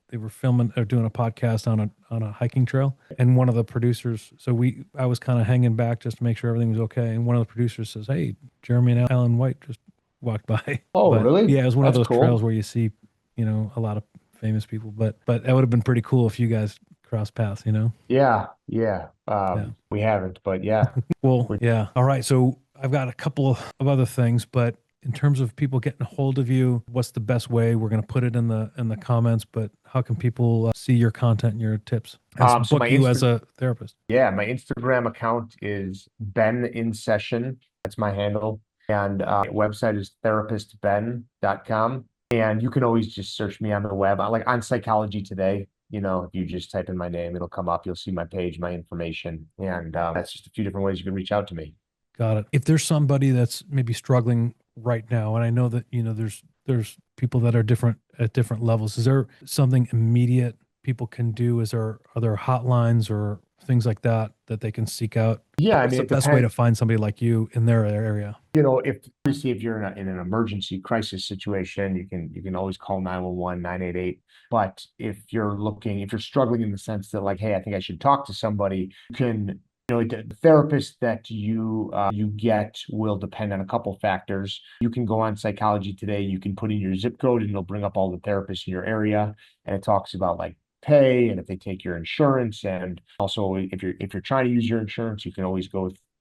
S1: they were filming or doing a podcast on a hiking trail, and one of the producers. So I was kind of hanging back just to make sure everything was okay, and one of the producers says, "Hey, Jeremy and Alan White just walked by."
S2: Oh,
S1: But
S2: really?
S1: yeah, it was one of
S2: That's
S1: those trails
S2: cool.
S1: where you see, a lot of famous people. But that would have been pretty cool if you guys crossed paths.
S2: Yeah, yeah.
S1: Yeah.
S2: We haven't, but yeah.
S1: Well,
S2: We,
S1: yeah. All right. So I've got a couple of other things, but in terms of people getting a hold of you, what's the best way? We're going to put it in the comments, but how can people see your content and your tips and
S2: so
S1: book you as a therapist?
S2: my Instagram account is Ben in Session. That's my handle. And website is therapistben.com. And you can always just search me on the web. I like on Psychology Today. If you just type in my name, it'll come up. You'll see my page, my information. And that's just a few different ways you can reach out to me.
S1: Got it. If there's somebody that's maybe struggling right now, and I know that, there's people that are different at different levels, is there something immediate people can do? Are there hotlines or things like that that they can seek out?
S2: Yeah, I
S1: What's
S2: mean,
S1: the
S2: it
S1: best way to
S2: depends.
S1: find somebody like you in their area?
S2: If obviously if you're in an emergency crisis situation, you can always call 911, 988. But if you're struggling in the sense that like, hey, I think I should talk to somebody, you can, the therapist that you get will depend on a couple factors. You can go on Psychology Today, you can put in your zip code and it'll bring up all the therapists in your area. And it talks about like pay and if they take your insurance. And also if you're trying to use your insurance, you can always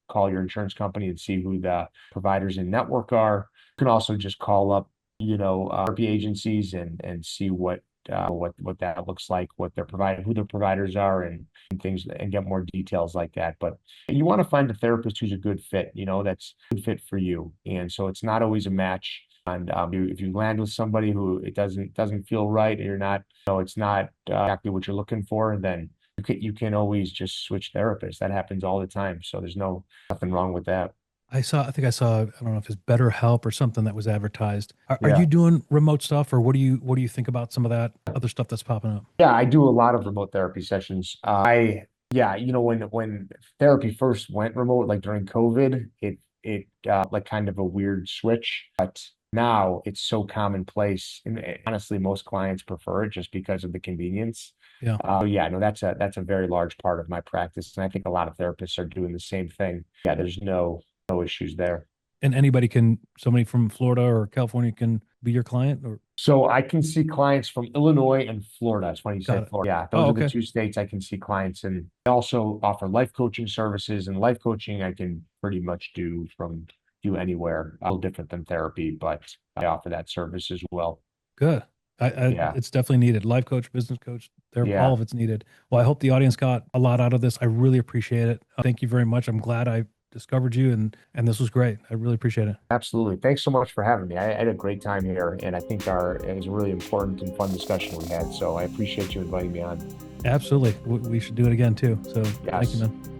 S2: call your insurance company and see who the providers in network are. You can also just call up, therapy agencies and see what that looks like, what they're providing, who their providers are, and things, and get more details like that. But you want to find a therapist who's a good fit, that's a good fit for you. And so it's not always a match. And if you land with somebody who it doesn't feel right, or you're not, it's not exactly what you're looking for, then you can always just switch therapists. That happens all the time. So there's nothing wrong with that.
S1: I think I saw, I don't know if it's BetterHelp or something that was advertised. Are
S2: Yeah.
S1: you doing remote stuff or what do you think about some of that other stuff that's popping up?
S2: Yeah, I do a lot of remote therapy sessions. Yeah, when therapy first went remote, like during COVID, it like kind of a weird switch, but now it's so commonplace. And honestly, most clients prefer it just because of the convenience.
S1: Yeah.
S2: Yeah, no, that's a very large part of my practice, and I think a lot of therapists are doing the same thing. Yeah, there's no issues there.
S1: And somebody from Florida or California can be your client or
S2: So I can see clients from Illinois and Florida. It's funny you
S1: Got
S2: said
S1: it.
S2: Florida. Yeah,
S1: Oh,
S2: those are the
S1: okay.
S2: two states I can see clients in. I also offer life coaching services, and life coaching I can pretty much do anywhere. A little different than therapy, but I offer that service as well.
S1: Good.
S2: Yeah,
S1: It's definitely needed. Life coach, business coach, all
S2: yeah,
S1: of it's needed. Well, I hope the audience got a lot out of this. I really appreciate it. Thank you very much. I'm glad I discovered you, and this was great. I really appreciate it.
S2: absolutely. Thanks so much for having me. I had a great time here, and I think it was a really important and fun discussion we had. So I appreciate you inviting me on.
S1: Absolutely. We should do it again too. So thank you,
S2: Yes.
S1: man.